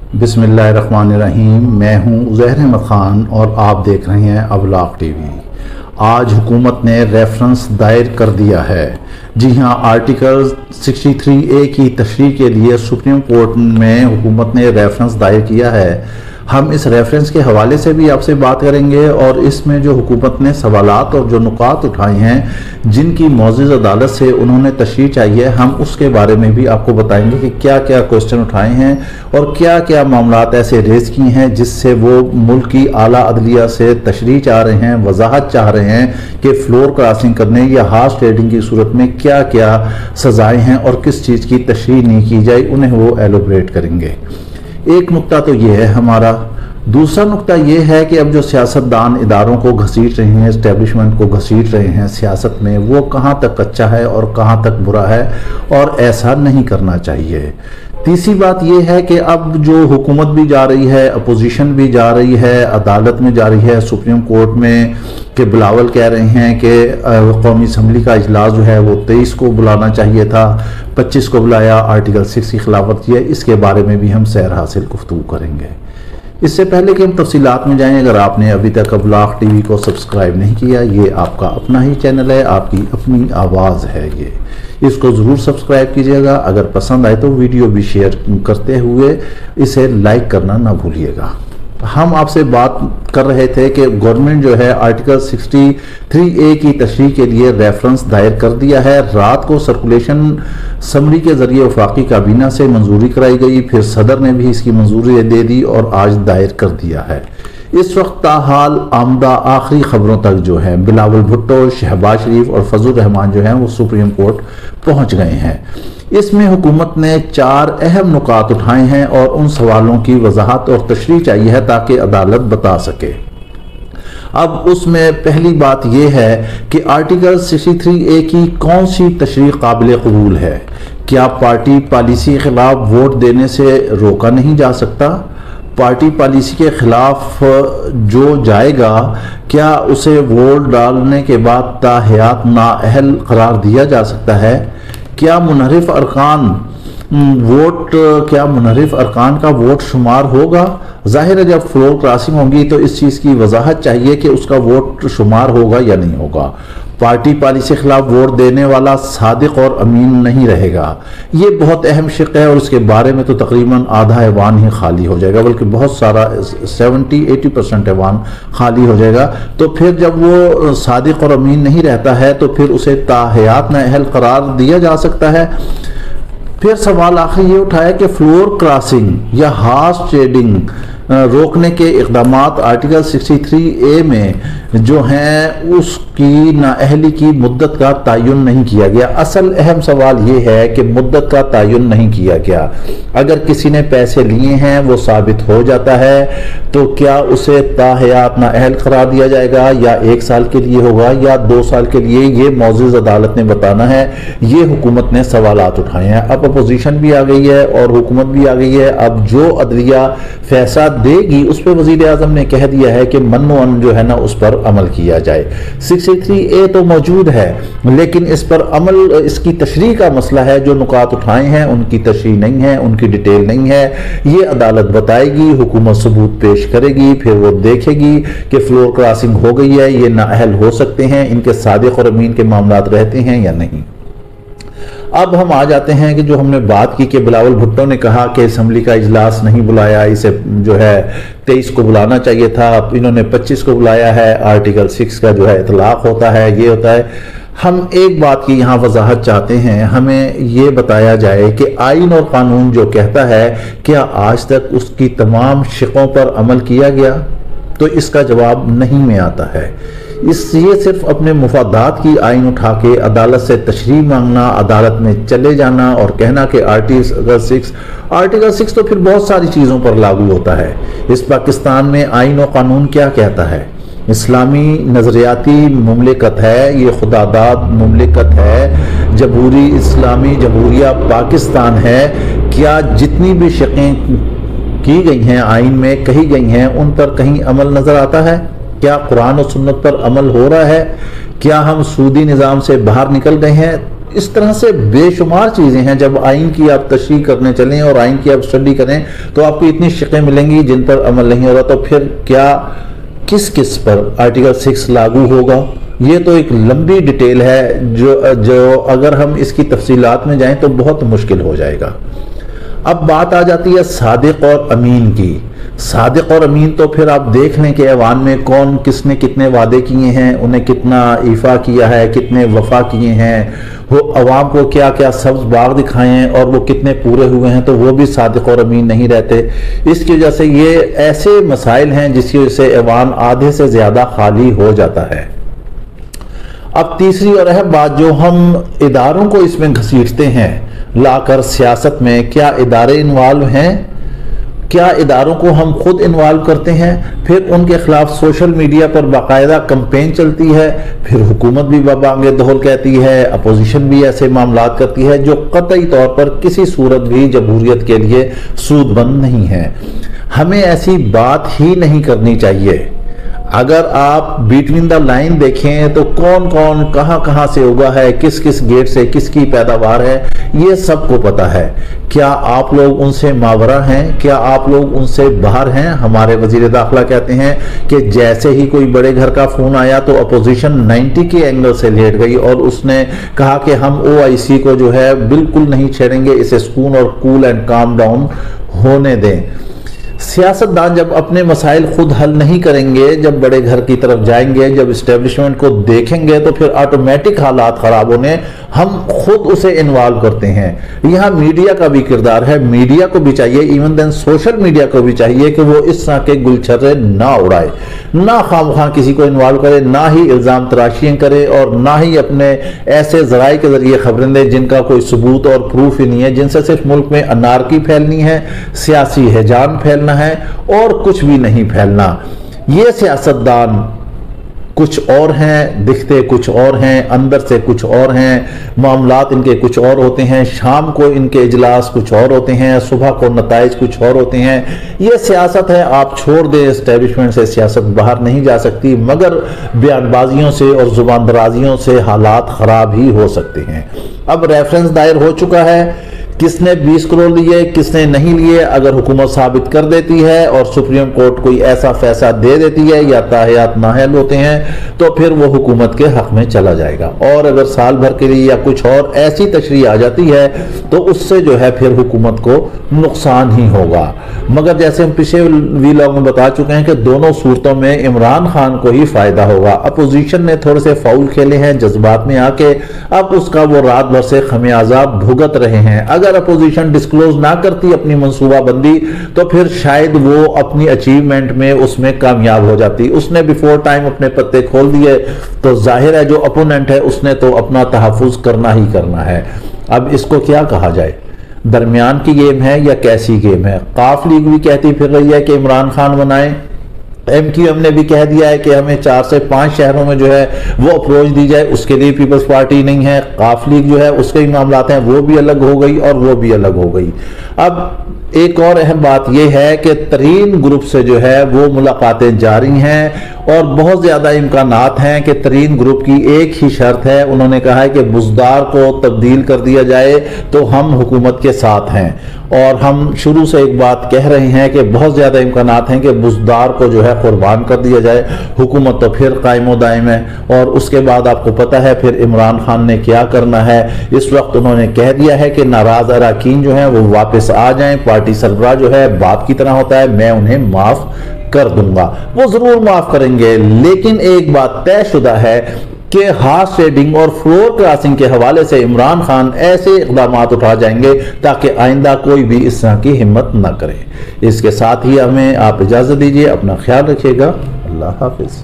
बिस्मिल्लाहिर्रहमानिर्रहीम। मैं हूं उज़ैर अहमद ख़ान और आप देख रहे हैं अवलाक टीवी। आज हुकूमत ने रेफरेंस दायर कर दिया है। जी हां, आर्टिकल 63A की तशरीह के लिए सुप्रीम कोर्ट में हुकूमत ने रेफरेंस दायर किया है। हम इस रेफरेंस के हवाले से भी आपसे बात करेंगे और इसमें जो हुकूमत ने सवालात और जो नुकात उठाए हैं जिनकी मौजूद अदालत से उन्होंने तशरीह चाहिए, हम उसके बारे में भी आपको बताएंगे कि क्या क्या क्वेश्चन उठाए हैं और क्या क्या मामलात ऐसे रेज किए हैं जिससे वो मुल्क की आला अदलिया से तशरीह चाह रहे हैं, वजाहत चाह रहे हैं कि फ्लोर क्रॉसिंग करने या हार्स ट्रेडिंग की सूरत में क्या क्या सजाएं हैं और किस चीज़ की तशरीह नहीं की जाए, उन्हें वो एलोबरेट करेंगे। एक नुक्ता तो ये है हमारा। दूसरा नुक्ता ये है कि अब जो सियासतदान इदारों को घसीट रहे हैं, इस्टेब्लिशमेंट को घसीट रहे हैं सियासत में, वो कहाँ तक अच्छा है और कहाँ तक बुरा है और ऐसा नहीं करना चाहिए। तीसरी बात यह है कि अब जो हुकूमत भी जा रही है, अपोजिशन भी जा रही है, अदालत में जा रही है, सुप्रीम कोर्ट में, कि बिलावल कह रहे हैं कि कौमी असम्बली का इजलास जो है वो 23 को बुलाना चाहिए था, 25 को बुलाया, आर्टिकल 6 की खिलाफत की है। इसके बारे में भी हम सैर हासिल गुफ्तगू करेंगे। इससे पहले कि हम तफसीलात में जाएं, अगर आपने अभी तक अवलाक टीवी को सब्सक्राइब नहीं किया, ये आपका अपना ही चैनल है, आपकी अपनी आवाज़ है, इसको ज़रूर सब्सक्राइब कीजिएगा। अगर पसंद आए तो वीडियो भी शेयर करते हुए इसे लाइक करना ना भूलिएगा। हम आपसे बात कर रहे थे कि गवर्नमेंट जो है आर्टिकल 63A की तशरीह के लिए रेफरेंस दायर कर दिया है। रात को सर्कुलेशन समरी के जरिए वफाकी काबीना से मंजूरी कराई गई, फिर सदर ने भी इसकी मंजूरी दे दी और आज दायर कर दिया है। इस वक्त ताहाल आमदा आखिरी खबरों तक जो है बिलावल भुट्टो, शहबाज शरीफ और फजल रहमान जो हैं वो सुप्रीम कोर्ट पहुंच गए हैं। इसमें हुकूमत ने 4 अहम नुकात उठाए हैं और उन सवालों की वजाहत और तशरीह चाहिए है ताकि अदालत बता सके। अब उसमें पहली बात यह है कि आर्टिकल 63A की कौन सी तशरीह काबिल कबूल है। क्या पार्टी पॉलिसी के खिलाफ वोट देने से रोका नहीं जा सकता? पार्टी पॉलिसी के खिलाफ जो जाएगा, क्या उसे वोट डालने के बाद ताहयात नाअहल करार दिया जा सकता है? क्या मुनहरिफ अरकान का वोट शुमार होगा? जाहिर है जब फ्लोर क्रॉसिंग होगी तो इस चीज़ की वजाहत चाहिए कि उसका वोट शुमार होगा या नहीं होगा। पार्टी पॉलिसी के खिलाफ वोट देने वाला सादिक और अमीन नहीं रहेगा। ये बहुत अहम शिक है और इसके बारे में तो तकरीबन आधा ऐवान ही खाली हो जाएगा, बल्कि बहुत सारा 70-80% ऐवान खाली हो जाएगा। तो फिर जब वो सादिक और अमीन नहीं रहता है तो फिर उसे ताहयात नाअहल करार दिया जा सकता है। फिर सवाल आखिर ये उठाया कि फ्लोर क्रॉसिंग या हार्स ट्रेडिंग रोकने के इक़दामात आर्टिकल 63A में जो हैं उसकी नाअहली की मुद्दत का तयन नहीं किया गया। असल अहम सवाल ये है कि मुद्दत का तयन नहीं किया गया। अगर किसी ने पैसे लिए हैं वो साबित हो जाता है तो क्या उसे ताहयात नाअहल करार दिया जाएगा या 1 साल के लिए होगा या 2 साल के लिए, ये मौजूद अदालत ने बताना है। ये हुकूमत ने सवालात उठाए हैं। अब अपोजिशन भी आ गई है और हुकूमत भी आ गई है। अब जो अदलिया फैसला देगी उस पर वज़ीर आज़म ने कह दिया है कि मन जो है ना उस पर अमल किया जाए। 63A तो मौजूद है लेकिन इस पर अमल, इसकी तशरीह का मसला है। जो नुकात उठाए हैं उनकी तशरीह नहीं है, उनकी डिटेल नहीं है। ये अदालत बताएगी, हुकूमत सबूत पेश करेगी, फिर वो देखेगी कि फ्लोर क्रॉसिंग हो गई है, ये नाअहल हो सकते हैं, इनके सादिक और अमीन के मामलात रहते हैं या नहीं। अब हम आ जाते हैं कि जो हमने बात की कि बिलावल भुट्टो ने कहा कि असम्बली का इजलास नहीं बुलाया, इसे जो है 23 को बुलाना चाहिए था, इन्होंने 25 को बुलाया है। आर्टिकल 6 का जो है इतलाक होता है, ये होता है। हम एक बात की यहाँ वजाहत चाहते हैं, हमें ये बताया जाए कि आईन और कानून जो कहता है क्या आज तक उसकी तमाम शिकों पर अमल किया गया? तो इसका जवाब नहीं में आता है। ये सिर्फ अपने मुफादात की आइन उठा के अदालत से तशरीह मांगना, अदालत में चले जाना और कहना कि आर्टिकल 6 तो फिर बहुत सारी चीज़ों पर लागू होता है। इस पाकिस्तान में आइन और कानून क्या कहता है? इस्लामी नज़रियाती मुमलिकत है, ये खुदादाद मुमलिकत है, जमहूरी इस्लामी जमहूरिया पाकिस्तान है। क्या जितनी भी शिकें की गई हैं आइन में कही गई हैं उन पर कहीं अमल नज़र आता है? क्या कुरान और सुन्नत पर अमल हो रहा है? क्या हम सूदी निज़ाम से बाहर निकल गए हैं? इस तरह से बेशुमार चीज़ें हैं। जब आइन की आप तशरीह करने चलें और आइन की आप स्टडी करें तो आपको इतनी शिकें मिलेंगी जिन पर अमल नहीं हो रहा। तो फिर क्या किस किस पर आर्टिकल 6 लागू होगा, ये तो एक लंबी डिटेल है जो अगर हम इसकी तफसीलात में जाएं तो बहुत मुश्किल हो जाएगा। अब बात आ जाती है सादिक और अमीन की। सादिक और अमीन तो फिर आप देख लें कि ऐवान में कौन किसने कितने वादे किए हैं, उन्हें कितना ईफा किया है, कितने वफा किए हैं, वो अवाम को क्या क्या सब्ज बाग दिखाए हैं और वो कितने पूरे हुए हैं, तो वो भी सादिक और अमीन नहीं रहते। इसकी वजह से ये ऐसे मसाइल हैं जिसकी वजह से ऐवान आधे से ज़्यादा खाली हो जाता है। अब तीसरी और अहम बात, जो हम इदारों को इसमें घसीटते हैं लाकर सियासत में, क्या इदारे इन्वॉल्व हैं? क्या इदारों को हम खुद इन्वॉल्व करते हैं? फिर उनके खिलाफ सोशल मीडिया पर बाकायदा कैंपेन चलती है, फिर हुकूमत भी बाबांगे दहल कहती है, अपोजिशन भी ऐसे मामलात करती है जो कतई तौर पर किसी सूरत भी जमहूरियत के लिए सूदबंद नहीं है। हमें ऐसी बात ही नहीं करनी चाहिए। अगर आप बिटवीन द लाइन देखें तो कौन कौन कहां कहां से उगा है, किस किस गेट से किसकी पैदावार है, ये सबको पता है। क्या आप लोग उनसे मावरा हैं? क्या आप लोग उनसे बाहर हैं? हमारे वजीर दाखिला कहते हैं कि जैसे ही कोई बड़े घर का फोन आया तो अपोजिशन 90 के एंगल से लेट गई और उसने कहा कि हम OIC को जो है बिल्कुल नहीं छेड़ेंगे, इसे सुकून और कूल एंड काम डाउन होने दें। सियासतदान जब अपने मसाइल खुद हल नहीं करेंगे, जब बड़े घर की तरफ जाएंगे, जब इस्टेब्लिशमेंट को देखेंगे तो फिर ऑटोमेटिक हालात खराब होने हम खुद उसे इन्वॉल्व करते हैं। यहाँ मीडिया का भी किरदार है, मीडिया को भी चाहिए, इवन देन सोशल मीडिया को भी चाहिए कि वो इस तरह के गुलछर्रे ना उड़ाए, ना खामखा किसी को इन्वॉल्व करे, ना ही इल्ज़ाम तराशियाँ करे और ना ही अपने ऐसे ज़राए के ज़रिए खबरें दे जिनका कोई सबूत और प्रूफ ही नहीं है, जिनसे सिर्फ मुल्क में अनारकी फैलनी है, सियासी हैजान फैलना है और कुछ भी नहीं फैलना। ये सियासतदान कुछ और हैं, दिखते कुछ और हैं, अंदर से कुछ और हैं, मामलात इनके कुछ और होते हैं, शाम को इनके इजलास कुछ और होते हैं, सुबह को नताइज कुछ और होते हैं। ये सियासत है, आप छोड़ दें, एस्टेब्लिशमेंट से सियासत बाहर नहीं जा सकती, मगर बयानबाजियों से और जुबान दराजियों से हालात ख़राब ही हो सकते हैं। अब रेफरेंस दायर हो चुका है, किसने 20 करोड़ लिए किसने नहीं लिए, अगर हुकूमत साबित कर देती है और सुप्रीम कोर्ट कोई ऐसा फैसला दे देती है या ताहयात नाहल होते हैं तो फिर वो हुकूमत के हक में चला जाएगा। और अगर साल भर के लिए या कुछ और ऐसी तशरीह आ जाती है तो उससे जो है फिर हुकूमत को नुकसान ही होगा। मगर जैसे हम पिछले वीलॉग में बता चुके हैं कि दोनों सूरतों में इमरान खान को ही फायदा होगा। अपोजिशन ने थोड़े से फाउल खेले हैं जज्बात में आके, अब उसका वो रात भर से खमियाजा भुगत रहे हैं। अगर अपोजिशन डिस्क्लोज ना करती अपनी मंसूबाबंदी तो फिर शायद वो अपनी अचीवमेंट में उसमें कामयाब हो जाती। उसने बिफोर टाइम अपने पत्ते खोल दिए तो जाहिर है जो अपोनेंट है उसने तो अपना तहफ़्फ़ुज़ करना ही करना है। अब इसको क्या कहा जाए, दरमियान की गेम है या कैसी गेम है? काफ लीग भी कहती फिर रही है कि इमरान खान बनाए, MQM ने भी कह दिया है कि हमें 4 से 5 शहरों में जो है वो अप्रोच दी जाए, उसके लिए पीपल्स पार्टी नहीं है। काफ लीग जो है उसके ही मामलात हैं, वो भी अलग हो गई और वो भी अलग हो गई। अब एक और अहम बात यह है कि तरीन ग्रुप से जो है वो मुलाकातें जारी हैं और बहुत ज़्यादा इम्कानात हैं कि तरीन ग्रुप की एक ही शर्त है, उन्होंने कहा है कि बुज़दार को तब्दील कर दिया जाए तो हम हुकूमत के साथ हैं। और हम शुरू से एक बात कह रहे हैं कि बहुत ज़्यादा इम्कानात हैं कि बुज़दार को जो है कुर्बान कर दिया जाए, हुकूमत तो फिर कायम दायम है। और उसके बाद आपको पता है फिर इमरान खान ने क्या करना है। इस वक्त उन्होंने कह दिया है कि नाराज़ अरकान जो है वो वापस आ जाएं, पार्टी सरबराह जो है बाप की तरह होता है, मैं उन्हें माफ़ कर दूंगा। वो ज़रूर माफ़ करेंगे, लेकिन एक बात तयशुदा है कि हार्स ट्रेडिंग और फ्लोर क्रॉसिंग के हवाले से इमरान खान ऐसे इक़दाम उठा जाएंगे ताकि आइंदा कोई भी इस तरह की हिम्मत न करे। इसके साथ ही हमें आप इजाज़त दीजिए, अपना ख्याल रखिएगा, अल्लाह हाफिज़।